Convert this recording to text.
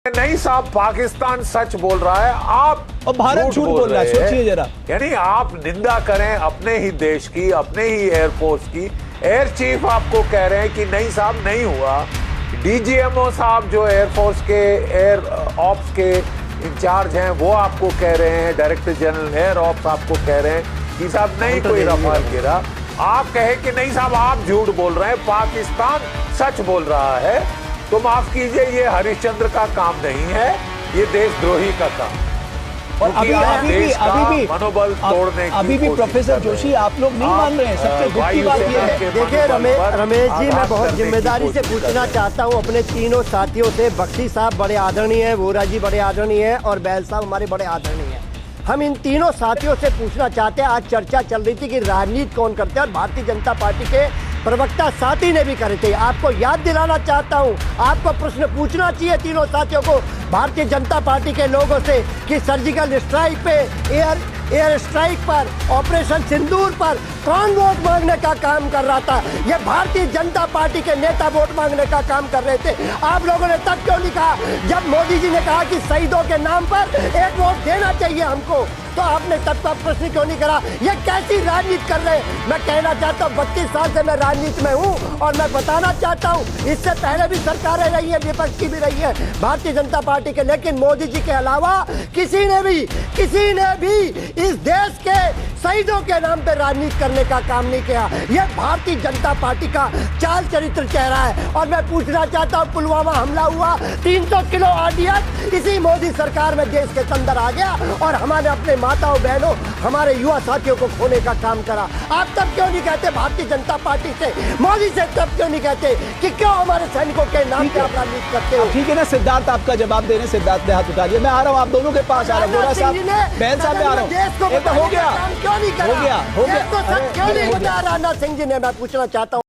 नहीं साहब, पाकिस्तान सच बोल रहा है, आप और भारत झूठ बोल रहा है। सोचिए जरा, यानी आप निंदा करें अपने ही देश की, अपने ही एयरफोर्स की। एयर चीफ आपको कह रहे हैं कि नहीं साहब नहीं हुआ। डीजीएमओ साहब जो एयरफोर्स के एयर ऑप्स के इंचार्ज हैं वो आपको कह रहे हैं, डायरेक्टर जनरल एयर ऑप्स आपको कह रहे हैं कि साहब नहीं कोई रफाल गिरा। आप कहे कि नहीं साहब आप झूठ बोल रहे हैं, पाकिस्तान सच बोल रहा है। तो माफ कीजिए, ये हरिश्चंद्र का काम नहीं है, ये देशद्रोही का काम। और अभी भी मनोबल तोड़ने की अभी भी प्रोफेसर जोशी आप लोग नहीं मान रहे हैं। सबसे दुख की बात यह है। देखिए रमेश जी, मैं बहुत जिम्मेदारी से पूछना चाहता हूं अपने तीनों साथियों से। बख्शी साहब बड़े आदरणीय हैं, वोरा जी बड़े आदरणीय हैं और बैल साहब हमारे बड़े आदरणीय हैं। हम इन तीनों साथियों से पूछना चाहते हैं, आज चर्चा चल रही थी कि राजनीति कौन करते हैं और भारतीय जनता पार्टी के प्रवक्ता साथी ने भी करे थे। आपको याद दिलाना चाहता हूं, आपको प्रश्न पूछना चाहिए तीनों साथियों को, भारतीय जनता पार्टी के लोगों से, कि सर्जिकल स्ट्राइक पे, एयर स्ट्राइक पर, ऑपरेशन सिंदूर पर कौन वोट मांगने का काम कर रहा था? ये भारतीय जनता पार्टी के नेता वोट मांगने का काम कर रहे थे। आप लोगों ने तब क्यों नहीं कहा? जब मोदी जी ने कहा कि शहीदों के नाम पर एक वोट देना चाहिए हमको, तो आपने तब का प्रश्न क्यों नहीं करा? ये कैसी राजनीति कर रहे हैं? मैं कहना चाहता हूँ 32 साल से मैं राजनीति में हूँ और मैं बताना चाहता हूँ, इससे पहले भी सरकारें रही है, विपक्ष की भी रही है भारतीय जनता पार्टी के, लेकिन मोदी जी के अलावा किसी ने भी इस देश के शहीदों के नाम पे राजनीति करने का काम नहीं किया। ये भारतीय जनता पार्टी का चाल चरित्र कह रहा है। और मैं पूछना चाहता हूँ, पुलवामा हमला हुआ, 300 किलो ऑर्डिनंस इसी मोदी सरकार में देश के अंदर आ गया और हमारे अपने माताओं बहनों, हमारे युवा साथियों को खोने का काम करा। आप तब क्यों नहीं कहते भारतीय जनता पार्टी से, मोदी से तब क्यों नहीं कहते कि क्यों हमारे सैनिकों के नाम पे आप राजनीति करते हो? ठीक है ना, सिद्धार्थ आपका जवाब देने। सिद्धार्थ ने हाथ उठा दिया। मैं आ रहा हूँ, आप दोनों के पास आ रहा हूँ। बोरा साहब, बहन साहब में आ रहा हूँ। देश को हो गया, क्यों नहीं करा? हो गया। देश को सच क्यों नहीं बता? राजनाथ सिंह जी ने, मैं पूछना चाहता हूँ।